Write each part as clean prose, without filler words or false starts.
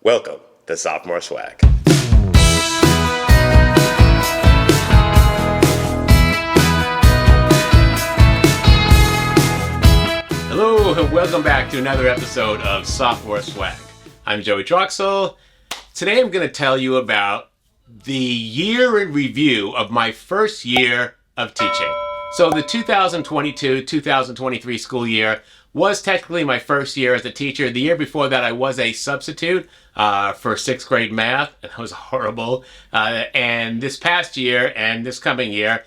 Welcome to Sophomore Swag. Hello, and welcome back to another episode of Sophomore Swag. I'm Joey Troxel. Today I'm going to tell you about the year in review of my first year of teaching. So the 2022-2023 school year was technically my first year as a teacher. The year before that, I was a substitute for sixth grade math. It was horrible. And this past year and this coming year,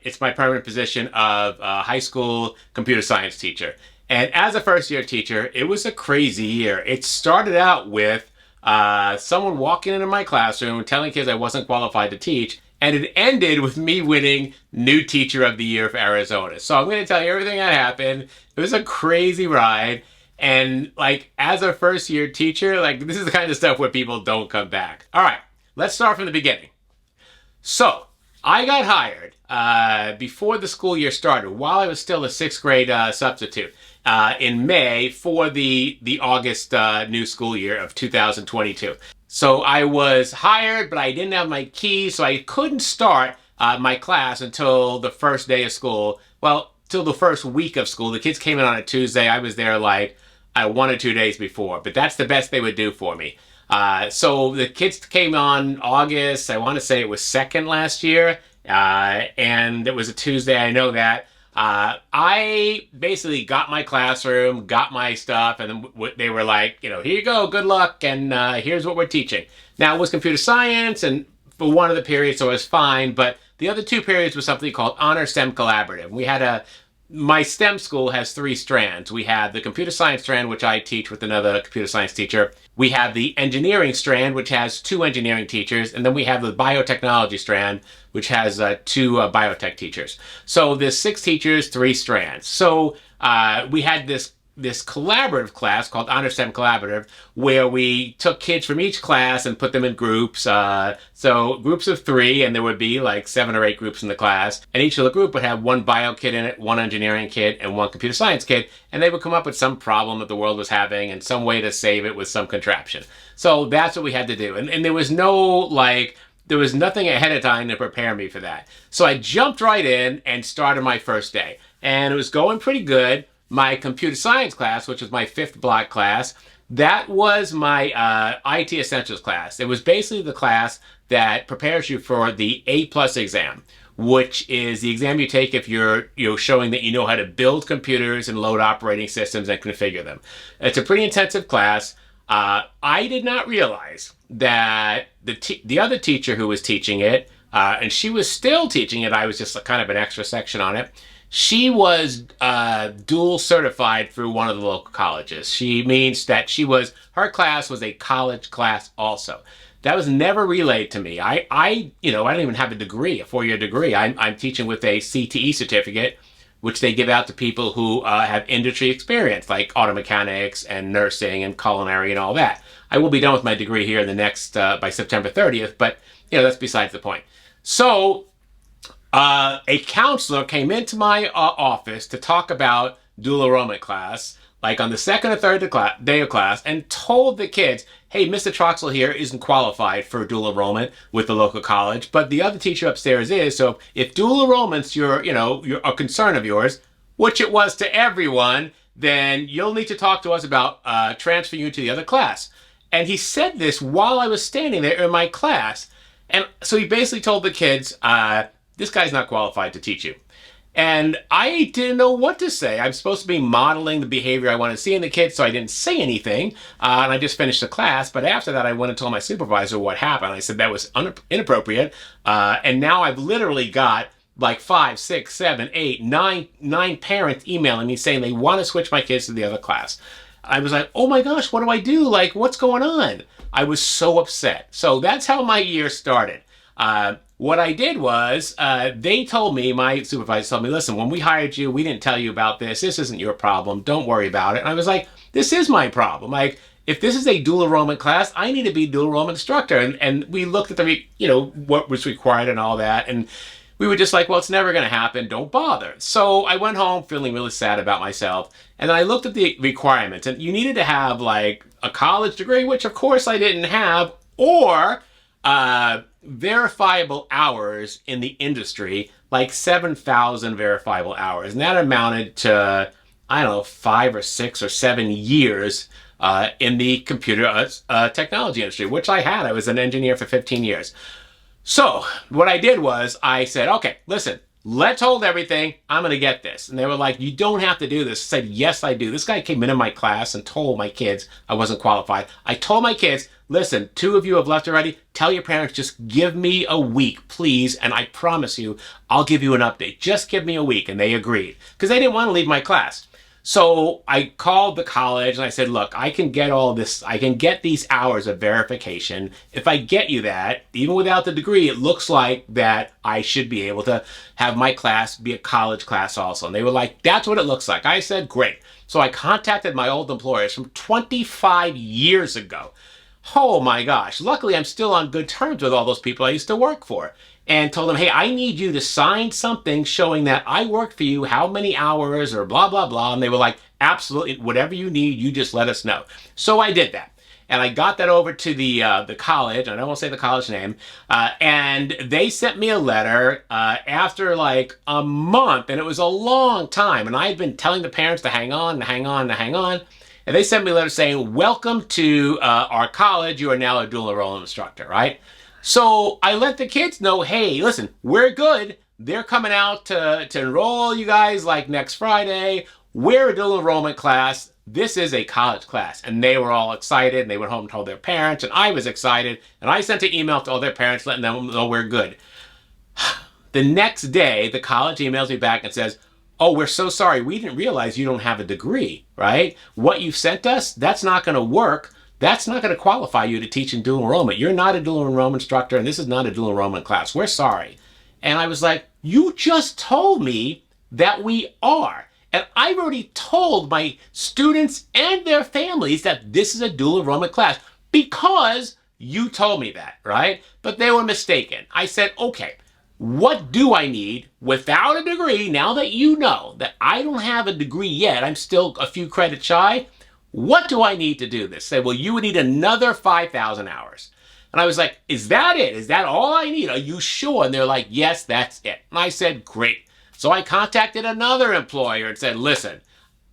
it's my permanent position of high school computer science teacher. And as a first year teacher, it was a crazy year. It started out with someone walking into my classroom telling kids I wasn't qualified to teach. And it ended with me winning New Teacher of the Year for Arizona. So I'm going to tell you everything that happened. It was a crazy ride. And as a first year teacher, this is the kind of stuff where people don't come back. All right, let's start from the beginning. So I got hired before the school year started, while I was still a sixth grade substitute in May for the August new school year of 2022. So I was hired, but I didn't have my keys, so I couldn't start my class until the first day of school. Well, till the first week of school. The kids came in on a Tuesday. I was there 1 or 2 days before, but that's the best they would do for me. So the kids came on August, I want to say it was 2nd last year, and it was a Tuesday, I know that. I basically got my classroom, got my stuff, and then they were like, here you go, good luck, and here's what we're teaching. Now, it was computer science, and for one of the periods, so it was fine, but the other 2 periods was something called Honor STEM Collaborative. We had my STEM school has 3 strands. We have the computer science strand, which I teach with another computer science teacher. We have the engineering strand, which has 2 engineering teachers. And then we have the biotechnology strand, which has 2 biotech teachers. So there's 6 teachers, 3 strands. So we had this collaborative class called Honor STEM Collaborative, where we took kids from each class and put them in groups. So groups of 3, and there would be 7 or 8 groups in the class. And each of the group would have 1 bio kid in it, 1 engineering kid, and 1 computer science kid. And they would come up with some problem that the world was having and some way to save it with some contraption. So that's what we had to do. And there was no, there was nothing ahead of time to prepare me for that. So I jumped right in and started my first day. And it was going pretty good. My computer science class, which was my 5th block class, that was my IT Essentials class. It was basically the class that prepares you for the A+ exam, which is the exam you take if you're showing that you know how to build computers and load operating systems and configure them. It's a pretty intensive class. I did not realize that the other teacher who was teaching it, and she was still teaching it, I was just kind of an extra section on it. She was dual certified through one of the local colleges. She means that her class was a college class also. That was never relayed to me. I don't even have a degree, a 4-year degree. I'm teaching with a CTE certificate, which they give out to people who have industry experience, like auto mechanics and nursing and culinary and all that. I will be done with my degree here in the next, by September 30th, but that's besides the point. So, a counselor came into my office to talk about dual enrollment class, on the 2nd or 3rd day of class, and told the kids, hey, Mr. Troxel here isn't qualified for dual enrollment with the local college, but the other teacher upstairs is, so if dual enrollment's you're a concern of yours, which it was to everyone, then you'll need to talk to us about transferring you to the other class. And he said this while I was standing there in my class. And so he basically told the kids, this guy's not qualified to teach you. And I didn't know what to say. I'm supposed to be modeling the behavior I want to see in the kids, so I didn't say anything. And I just finished the class. But after that, I went and told my supervisor what happened. I said that was inappropriate. And now I've literally got 5, 6, 7, 8, 9 parents emailing me saying they want to switch my kids to the other class. I was like, oh my gosh, what do I do? What's going on? I was so upset. So that's how my year started. What I did was, they told me, my supervisor told me, listen, when we hired you, we didn't tell you about this. This isn't your problem. Don't worry about it. And I was like, this is my problem. If this is a dual enrollment class, I need to be a dual enrollment instructor. And we looked at what was required and all that. And we were just like, well, it's never going to happen. Don't bother. So I went home feeling really sad about myself. And then I looked at the requirements, and you needed to have like a college degree, which of course I didn't have, or verifiable hours in the industry, like 7,000 verifiable hours. And that amounted to, I don't know, 5 or 6 or 7 years in the computer technology industry, which I had. I was an engineer for 15 years. So what I did was I said, okay, listen, let's hold everything. I'm going to get this. And they were like, you don't have to do this. I said, yes, I do. This guy came into my class and told my kids I wasn't qualified. I told my kids, listen, 2 of you have left already. Tell your parents, just give me a week, please. And I promise you, I'll give you an update. Just give me a week. And they agreed because they didn't want to leave my class. So I called the college and I said, look, I can get all this, I can get these hours of verification. If I get you that, even without the degree, it looks like that I should be able to have my class be a college class also. And they were like, that's what it looks like. I said, great. So I contacted my old employers from 25 years ago. Oh my gosh. Luckily, I'm still on good terms with all those people I used to work for. And told them, hey, I need you to sign something showing that I worked for you, how many hours, or blah, blah, blah. And they were like, absolutely, whatever you need, you just let us know. So I did that. And I got that over to the college, and I won't say the college name, and they sent me a letter after like a month, and it was a long time. And I had been telling the parents to hang on, to hang on, to hang on. And they sent me a letter saying, welcome to our college. You are now a dual enrollment instructor, right? So I let the kids know, hey, listen, we're good. They're coming out to enroll you guys like next Friday. We're a dual enrollment class. This is a college class. And they were all excited, and they went home and told their parents, and I was excited. And I sent an email to all their parents letting them know we're good. The next day, the college emails me back and says, oh, we're so sorry. We didn't realize you don't have a degree, right? What you sent us, that's not going to work. That's not going to qualify you to teach in dual enrollment. You're not a dual enrollment instructor, and this is not a dual enrollment class. We're sorry. And I was like, you just told me that we are. And I've already told my students and their families that this is a dual enrollment class because you told me that, right? But they were mistaken. I said, okay, what do I need without a degree now that you know that I don't have a degree yet? I'm still a few credits shy. What do I need to do this? Say, well, you would need another 5,000 hours. And I was like, is that it? Is that all I need? Are you sure? And they're like, yes, that's it. And I said, great. So I contacted another employer and said, listen,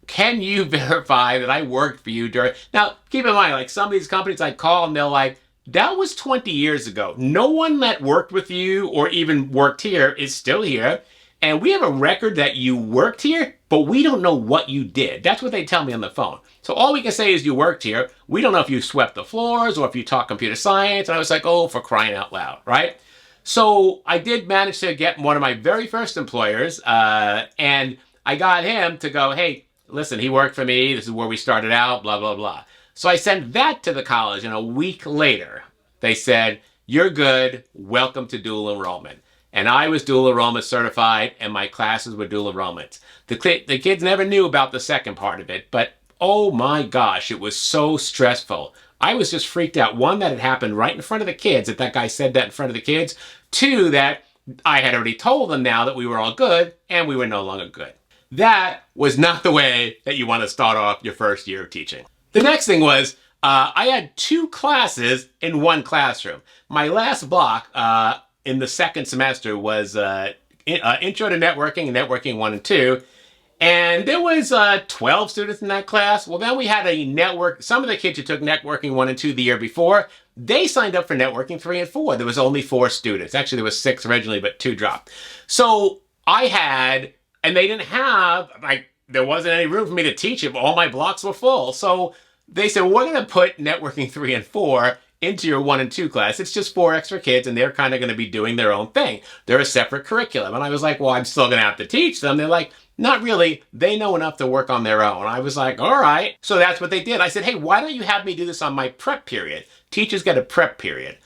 can you verify that I worked for you during... Now, keep in mind, like some of these companies I call and they're like, that was 20 years ago. No one that worked with you or even worked here is still here. And we have a record that you worked here, but we don't know what you did. That's what they tell me on the phone. So all we can say is you worked here. We don't know if you swept the floors or if you taught computer science. And I was like, oh, for crying out loud, right? So I did manage to get one of my very first employers, and I got him to go, hey, listen, he worked for me. This is where we started out, blah, blah, blah. So I sent that to the college, and a week later, they said, you're good. Welcome to dual enrollment. And I was dual enrollment certified, and my classes were dual enrollments. The kids never knew about the second part of it, but oh my gosh, it was so stressful. I was just freaked out. One, that it happened right in front of the kids, that guy said that in front of the kids. Two, that I had already told them now that we were all good, and we were no longer good. That was not the way that you want to start off your first year of teaching. The next thing was, I had 2 classes in one classroom. My last block in the second semester was Intro to Networking and Networking 1 and 2. And there was 12 students in that class. Well, then we had a network. Some of the kids who took Networking 1 and 2 the year before, they signed up for Networking 3 and 4. There was only 4 students. Actually, there was 6 originally, but 2 dropped. So I had, and they didn't have, like, there wasn't any room for me to teach if all my blocks were full. So they said, well, we're going to put Networking 3 and 4 into your 1 and 2 class. It's just 4 extra kids, and they're kind of going to be doing their own thing. They're a separate curriculum. And I was like, well, I'm still going to have to teach them. They're like, not really. They know enough to work on their own. I was like, all right. So that's what they did. I said, hey, why don't you have me do this on my prep period? Teachers get a prep period,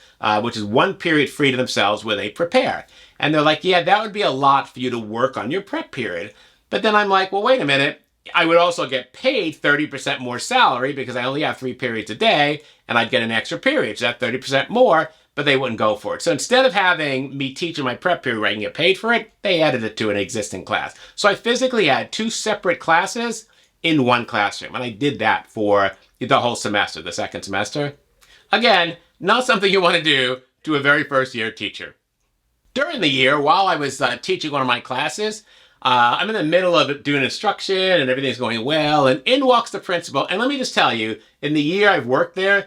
which is 1 period free to themselves where they prepare. And they're like, yeah, that would be a lot for you to work on your prep period. But then I'm like, well, wait a minute. I would also get paid 30% more salary because I only have 3 periods a day, and I'd get an extra period, so that's 30% more. but they wouldn't go for it. So instead of having me teach in my prep period where I can get paid for it, they added it to an existing class. So I physically had 2 separate classes in one classroom, and I did that for the whole semester, the second semester. Again, not something you want to do to a very first year teacher. During the year, while I was teaching one of my classes, I'm in the middle of doing instruction and everything's going well, and in walks the principal. And let me just tell you, in the year I've worked there,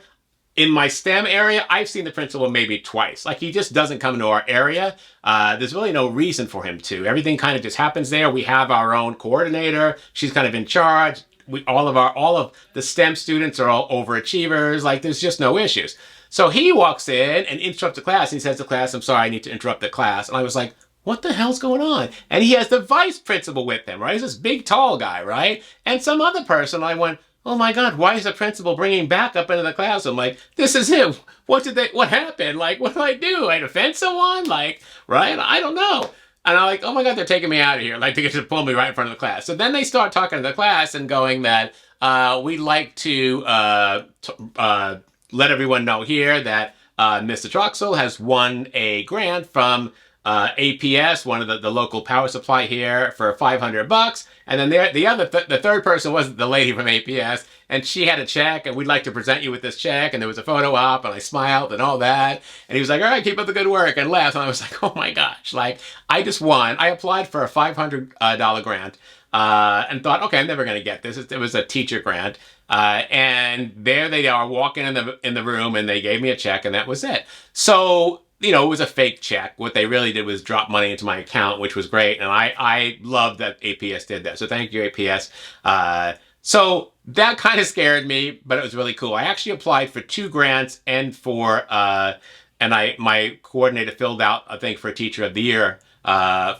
in my STEM area, I've seen the principal maybe twice. Like, he just doesn't come into our area. There's really no reason for him to. Everything kind of just happens there. We have our own coordinator. She's kind of in charge. All of the STEM students are all overachievers. Like, there's just no issues. So he walks in and interrupts the class. And he says to the class, "I'm sorry, I need to interrupt the class." And I was like, what the hell's going on? And he has the vice principal with him, right? He's this big, tall guy, right? And some other person. I went, oh my God, why is the principal bringing backup into the class? I'm like, this is him. What happened? Like, what did I do? I offend someone? Like, right? I don't know. And I'm like, oh my God, they're taking me out of here. Like, they just pull me right in front of the class. So then they start talking to the class and going that we'd like to let everyone know here that Mr. Troxel has won a grant from APS, one of the local power supply here, for $500. And then the third person was the lady from APS, and she had a check, and we'd like to present you with this check. And there was a photo op, and I smiled and all that. And he was like, all right, keep up the good work, and laughed. And I was like, oh my gosh, like, I just won. I applied for a $500 grant. And thought, okay, I'm never going to get this. It was a teacher grant. And there they are walking in the room, and they gave me a check, and that was it. So, it was a fake check. What they really did was drop money into my account, which was great. And I love that APS did that. So thank you, APS. So that kind of scared me, but it was really cool. I actually applied for 2 grants and my coordinator filled out a thing for Teacher of the Year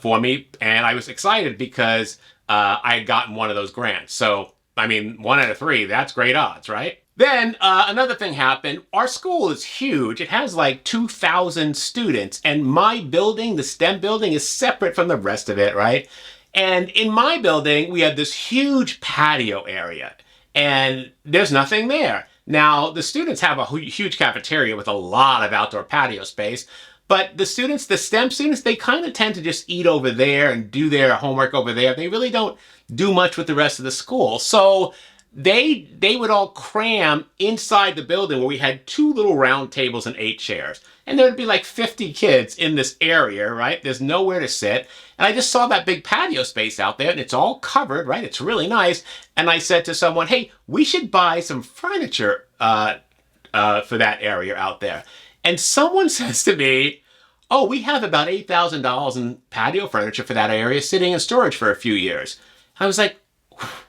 for me. And I was excited because I had gotten one of those grants. So, I mean, 1 out of 3, that's great odds, right? Then another thing happened. Our school is huge. It has like 2,000 students, and my building, the STEM building, is separate from the rest of it, right? And in my building, we have this huge patio area, and there's nothing there. Now, the students have a huge cafeteria with a lot of outdoor patio space, but the STEM students, they kind of tend to just eat over there and do their homework over there. They really don't do much with the rest of the school. So they would all cram inside the building where we had 2 little round tables and 8 chairs. And there would be like 50 kids in this area, right? There's nowhere to sit. And I just saw that big patio space out there, and it's all covered, right? It's really nice. And I said to someone, hey, we should buy some furniture for that area out there. And someone says to me, oh, we have about $8,000 in patio furniture for that area sitting in storage for a few years. I was like,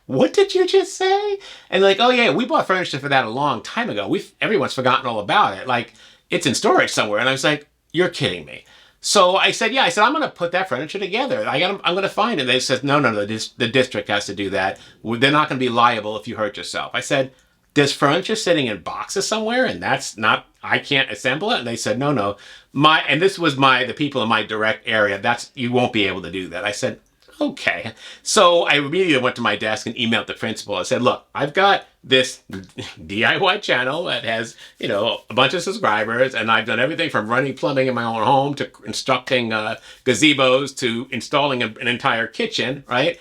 what did you just say? And like, oh yeah, we bought furniture for that a long time ago. Everyone's forgotten all about it. Like, it's in storage somewhere. And I was like, you're kidding me. So I said, yeah, I'm going to put that furniture together. I'm going to find it. They said, no, the district has to do that. They're not going to be liable if you hurt yourself. I said, there's furniture sitting in boxes somewhere, and I can't assemble it. And they said, no, and this was the people in my direct area. You won't be able to do that. I said, okay. So I immediately went to my desk and emailed the principal. I said, look, I've got this DIY channel that has, a bunch of subscribers, and I've done everything from running plumbing in my own home to instructing gazebos to installing an entire kitchen, right?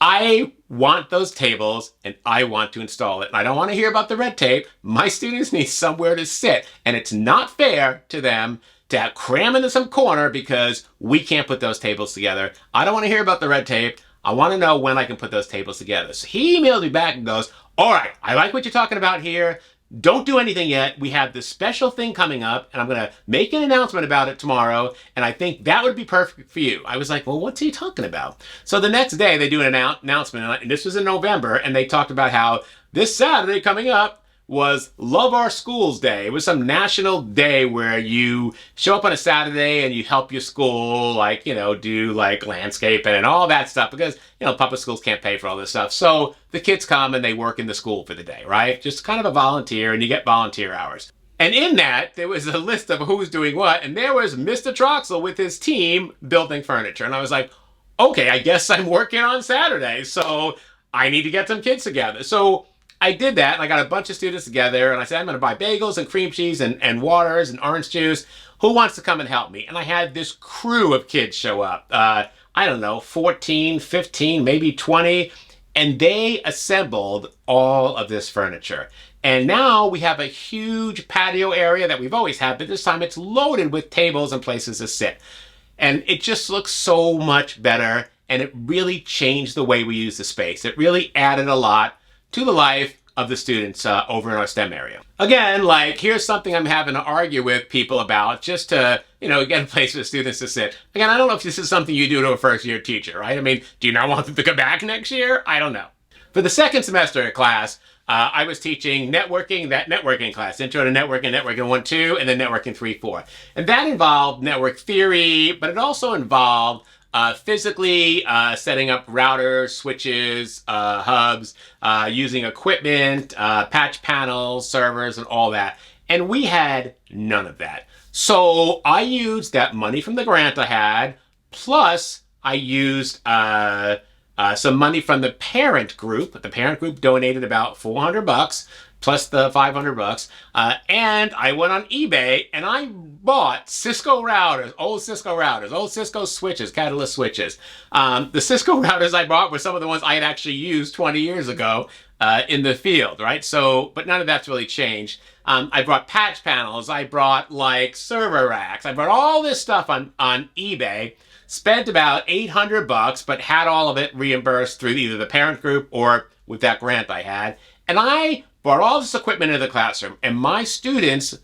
I want those tables, and I want to install it. And I don't want to hear about the red tape. My students need somewhere to sit, and it's not fair to them to cram into some corner because we can't put those tables together. I don't want to hear about the red tape. I want to know when I can put those tables together. So he emailed me back and goes, all right, I like what you're talking about here. Don't do anything yet. We have this special thing coming up, and I'm going to make an announcement about it tomorrow, and I think that would be perfect for you. I was like, well, what's he talking about? So the next day, they do an announcement, and this was in November, and they talked about how this Saturday coming up was Love Our Schools Day. It was some national day where you show up on a Saturday and you help your school, like, do like landscaping and all that stuff because, public schools can't pay for all this stuff. So the kids come and they work in the school for the day, right? Just kind of a volunteer, and you get volunteer hours. And in that, there was a list of who's doing what, and there was Mr. Troxel with his team building furniture. And I was like, okay, I guess I'm working on Saturday, so I need to get some kids together. So I did that, and I got a bunch of students together, and I said, I'm going to buy bagels and cream cheese and waters and orange juice. Who wants to come and help me? And I had this crew of kids show up. I don't know, 14, 15, maybe 20. And they assembled all of this furniture. And now we have a huge patio area that we've always had, but this time it's loaded with tables and places to sit. And it just looks so much better, and it really changed the way we use the space. It really added a lot to the life of the students over in our STEM area. Again, like, here's something I'm having to argue with people about just to, get a place for the students to sit. Again, I don't know if this is something you do to a first-year teacher, right? I mean, do you not want them to come back next year? I don't know. For the second semester of class, I was teaching networking, that networking class, Intro to Networking, Networking 1, 2, and then Networking 3, 4. And that involved network theory, but it also involved physically setting up routers, switches, hubs, using equipment, patch panels, servers, and all that. And we had none of that. So I used that money from the grant I had, plus I used some money from the parent group. The parent group donated about $400 plus the $500. And I went on eBay and I bought Cisco routers, old Cisco switches, Catalyst switches. The Cisco routers I bought were some of the ones I had actually used 20 years ago in the field, right? So, but none of that's really changed. I brought patch panels. I brought like server racks. I brought all this stuff on eBay. Spent about $800, but had all of it reimbursed through either the parent group or with that grant I had. And I brought all this equipment into the classroom, and my students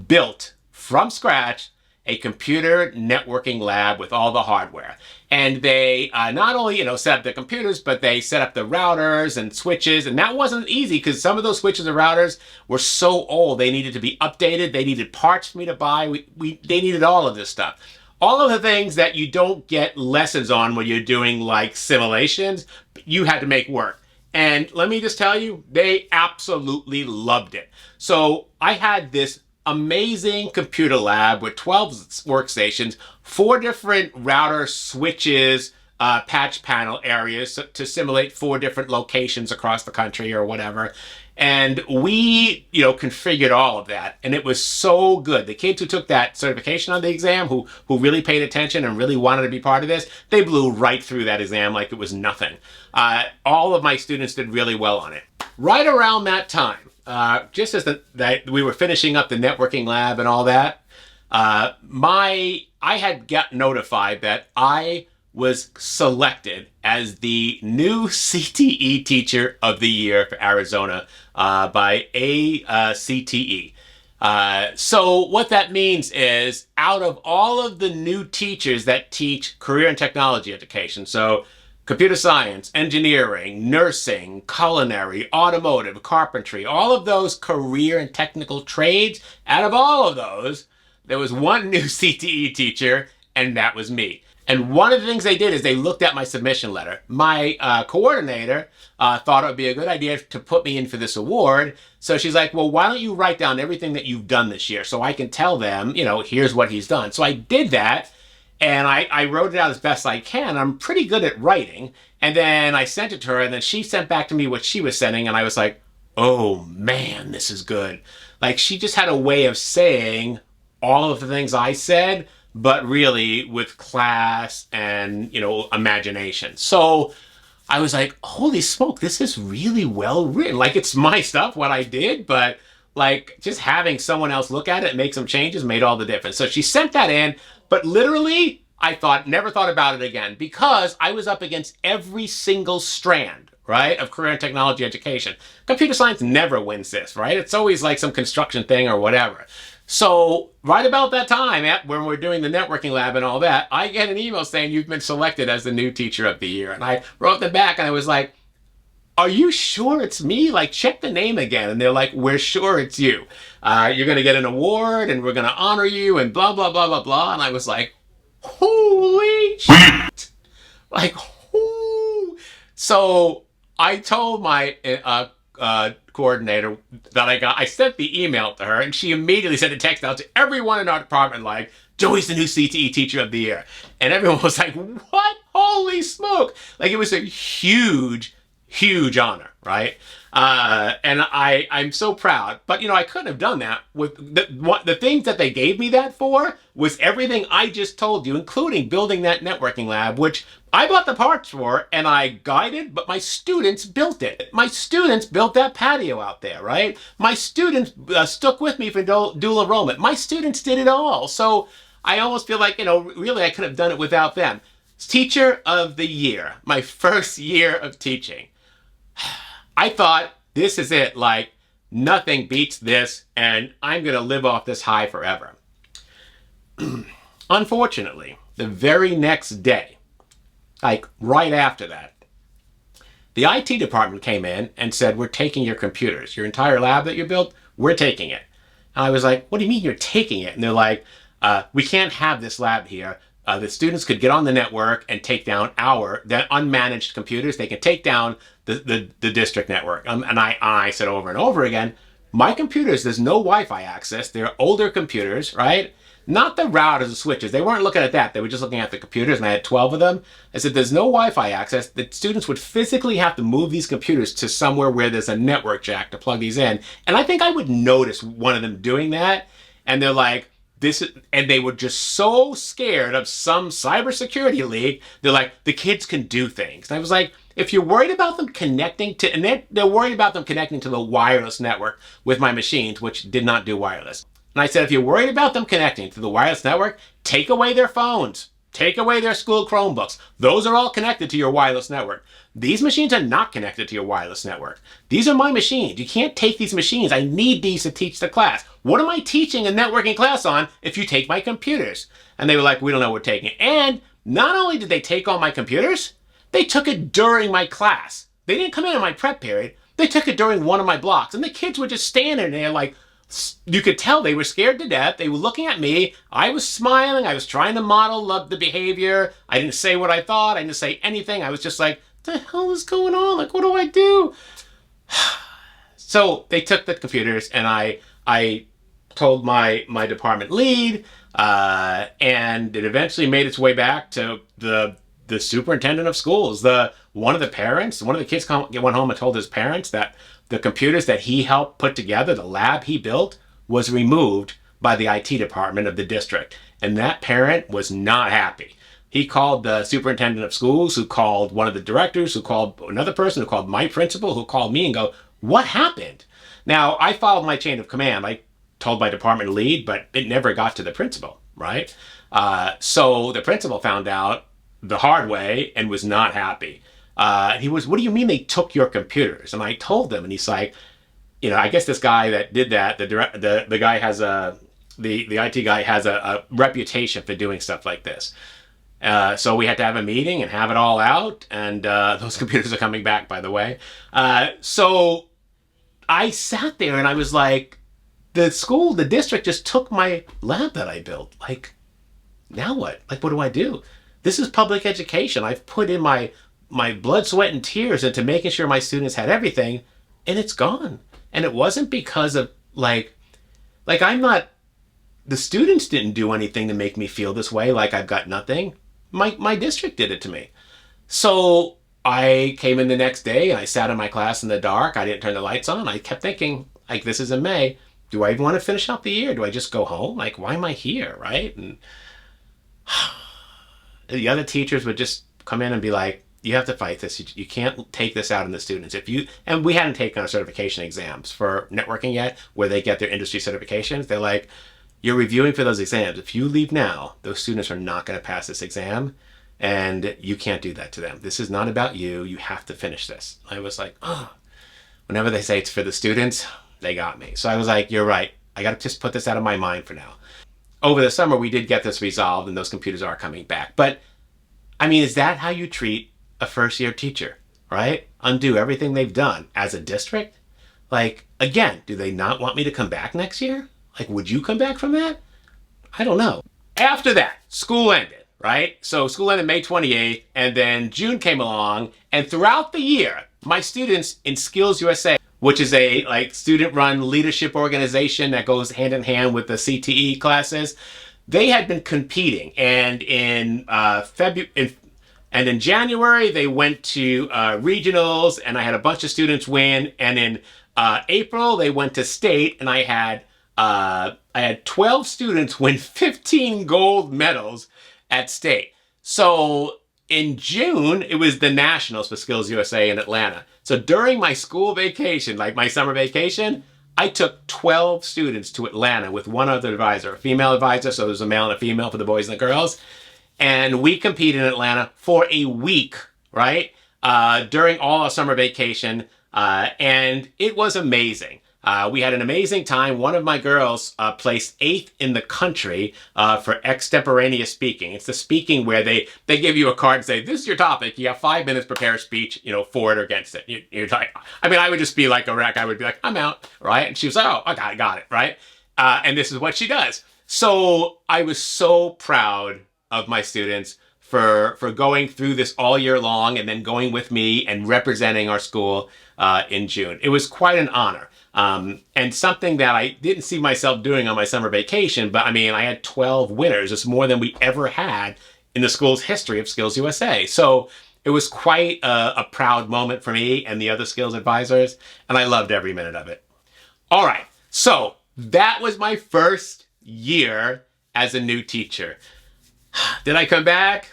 built from scratch a computer networking lab with all the hardware. And they not only, set up the computers, but they set up the routers and switches. And that wasn't easy because some of those switches and routers were so old. They needed to be updated. They needed parts for me to buy. They needed all of this stuff. All of the things that you don't get lessons on when you're doing like simulations, you had to make work. And let me just tell you, they absolutely loved it. So I had this amazing computer lab with 12 workstations, 4 different router switches, patch panel areas to simulate 4 different locations across the country or whatever. And we, configured all of that. And it was so good. The kids who took that certification on the exam, who really paid attention and really wanted to be part of this, they blew right through that exam like it was nothing. All of my students did really well on it. Right around that time, just as we were finishing up the networking lab and all that, I had got notified that I was selected as the new CTE Teacher of the Year for Arizona by ACTE. So what that means is, out of all of the new teachers that teach career and technology education, so computer science, engineering, nursing, culinary, automotive, carpentry, all of those career and technical trades, out of all of those, there was one new CTE teacher, and that was me. And one of the things they did is they looked at my submission letter. My coordinator thought it would be a good idea to put me in for this award. So she's like, well, why don't you write down everything that you've done this year so I can tell them, here's what he's done. So I did that, and I wrote it out as best I can. I'm pretty good at writing. And then I sent it to her, and then she sent back to me what she was sending, and I was like, oh man, this is good. Like, she just had a way of saying all of the things I said, but really with class and, imagination. So I was like, holy smoke, this is really well written. Like, it's my stuff, what I did, but like just having someone else look at it and make some changes made all the difference. So she sent that in, but literally I never thought about it again, because I was up against every single strand, right, of career and technology education. Computer science never wins this, right? It's always like some construction thing or whatever. So right about that time, when we're doing the networking lab and all that, I get an email saying you've been selected as the new teacher of the year. And I wrote them back and I was like, are you sure it's me? Like, check the name again. And they're like, we're sure it's you. You're going to get an award and we're going to honor you and blah, blah, blah, blah, blah. And I was like, holy shit. Like, whoo. So I told my coordinator that I sent the email to her, and she immediately sent a text out to everyone in our department like, Joey's the new CTE Teacher of the Year. And everyone was like, what? Holy smoke. Like, it was a huge, huge honor, right? And I'm so proud. But, I couldn't have done that with the things that they gave me that for was everything I just told you, including building that networking lab, which I bought the parts for and I guided, but my students built it. My students built that patio out there, right? My students stuck with me for dual enrollment. My students did it all. So I almost feel like, really I could have done it without them. Teacher of the year, my first year of teaching. I thought, this is it, like, nothing beats this, and I'm going to live off this high forever. Unfortunately, the very next day, like right after that, the IT department came in and said, we're taking your computers. Your entire lab that you built, we're taking it. And I was like, what do you mean you're taking it? And they're like, we can't have this lab here. The students could get on the network and take down the unmanaged computers. They can take down the district network. And I said over and over again, my computers, there's no Wi-Fi access. They're older computers, right? Not the routers and switches. They weren't looking at that. They were just looking at the computers, and I had 12 of them. I said, there's no Wi-Fi access. The students would physically have to move these computers to somewhere where there's a network jack to plug these in. And I think I would notice one of them doing that. And they're like, and they were just so scared of some cybersecurity leak. They're like, the kids can do things. And I was like, if you're worried about them connecting to, and they're worried about them connecting to the wireless network with my machines, which did not do wireless. And I said, if you're worried about them connecting to the wireless network, take away their phones. Take away their school Chromebooks. Those are all connected to your wireless network. These machines are not connected to your wireless network. These are my machines. You can't take these machines. I need these to teach the class. What am I teaching a networking class on if you take my computers? And they were like, we don't know what we're taking. And not only did they take all my computers, they took it during my class. They didn't come in my prep period. They took it during one of my blocks. And the kids were just standing there like, you could tell they were scared to death. They were looking at me. I was smiling. I was trying to model the behavior. I didn't say what I thought. I didn't say anything. I was just like, what the hell is going on? Like, what do I do? So they took the computers, and I told my department lead, and it eventually made its way back to the superintendent of schools. One of the kids went home and told his parents that the computers that he helped put together, the lab he built, was removed by the IT department of the district. And that parent was not happy. He called the superintendent of schools, who called one of the directors, who called another person, who called my principal, who called me and go, what happened? Now, I followed my chain of command. I told my department lead, but it never got to the principal, right? So the principal found out the hard way and was not happy. He was, what do you mean they took your computers? And I told him, and he's like, I guess this guy that did that, the guy has the IT guy has a reputation for doing stuff like this. So we had to have a meeting and have it all out, and those computers are coming back, by the way. So I sat there and I was like, the district just took my lab that I built. Like, now what? Like, what do I do? This is public education. I've put in my blood, sweat, and tears into making sure my students had everything, and it's gone. And it wasn't because of, like I'm not, the students didn't do anything to make me feel this way, like I've got nothing. My district did it to me. So I came in the next day, and I sat in my class in the dark. I didn't turn the lights on. I kept thinking, like, this is in May. Do I even want to finish out the year? Do I just go home? Like, why am I here, right? And the other teachers would just come in and be like, you have to fight this. You can't take this out on the students. And we hadn't taken our certification exams for networking yet, where they get their industry certifications. They're like, you're reviewing for those exams. If you leave now, those students are not going to pass this exam, and you can't do that to them. This is not about you. You have to finish this. I was like, oh. Whenever they say it's for the students, they got me. So I was like, you're right. I got to just put this out of my mind for now. Over the summer, we did get this resolved, and those computers are coming back. But, I mean, is that how you treat a first-year teacher, right? Undo everything they've done as a district? Like, again, do they not want me to come back next year? Like, would you come back from that? I don't know. After that, school ended, right? So school ended May 28th, and then June came along, and throughout the year, my students in Skills USA, which is a student-run leadership organization that goes hand in hand with the CTE classes, they had been competing. And in And in January, they went to regionals, and I had a bunch of students win. And in April, they went to state, and I had 12 students win 15 gold medals at state. So in June, it was the nationals for Skills USA in Atlanta. So during my school vacation, like my summer vacation, I took 12 students to Atlanta with one other advisor, a female advisor. So there was a male and a female for the boys and the girls. And we competed in Atlanta for a week, right? During all our summer vacation. And it was amazing. We had an amazing time. One of my girls placed 8th in the country for extemporaneous speaking. It's the speaking where they give you a card and say, this is your topic. You have 5 minutes to prepare a speech, for it or against it. You're like, I mean, I would just be like a wreck. I would be like, I'm out, right? And she was like, oh, okay, I got it, right? And this is what she does. So I was so proud of my students for going through this all year long and then going with me and representing our school in June. It was quite an honor. And something that I didn't see myself doing on my summer vacation, but I mean, I had 12 winners. It's more than we ever had in the school's history of Skills USA. So it was quite a proud moment for me and the other skills advisors, and I loved every minute of it. All right, so that was my first year as a new teacher. Did I come back?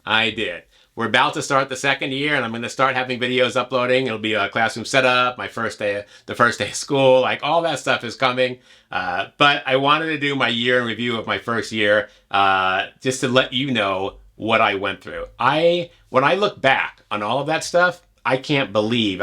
I did. We're about to start the second year, and I'm going to start having videos uploading. It'll be a classroom setup, the first day of school, like all that stuff is coming. But I wanted to do my year in review of my first year, just to let you know what I went through. When I look back on all of that stuff, I can't believe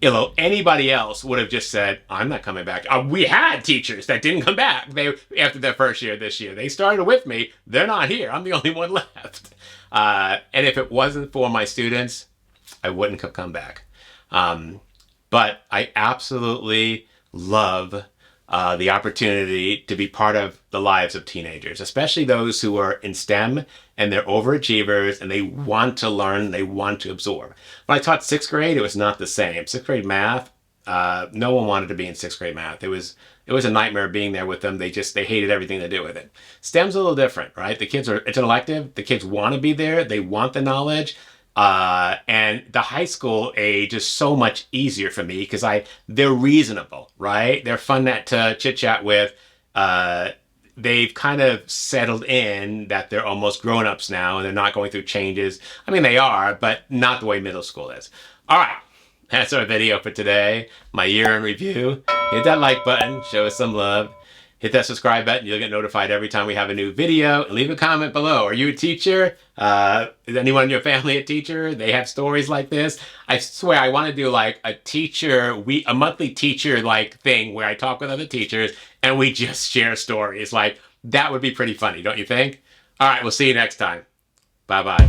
anybody else would have just said, I'm not coming back. We had teachers that didn't come back after their first year this year. They started with me. They're not here. I'm the only one left. And if it wasn't for my students, I wouldn't have come back. But I absolutely love the opportunity to be part of the lives of teenagers, especially those who are in STEM and they're overachievers and they want to learn, they want to absorb. When I taught 6th grade, it was not the same. 6th grade math, no one wanted to be in 6th grade math. It was a nightmare being there with them. They hated everything to do with it. STEM's a little different, right? It's an elective. The kids want to be there. They want the knowledge. And the high school age is so much easier for me because they're reasonable, right? They're fun to chit chat with. They've kind of settled in that they're almost grown-ups now and they're not going through changes. I mean, they are, but not the way middle school is. All right. That's our video for today. My year in review. Hit that like button. Show us some love. Hit that subscribe button. You'll get notified every time we have a new video. And leave a comment below. Are you a teacher? Is anyone in your family a teacher? They have stories like this. I swear I want to do like a monthly teacher like thing where I talk with other teachers and we just share stories. Like that would be pretty funny, don't you think? All right, we'll see you next time. Bye-bye.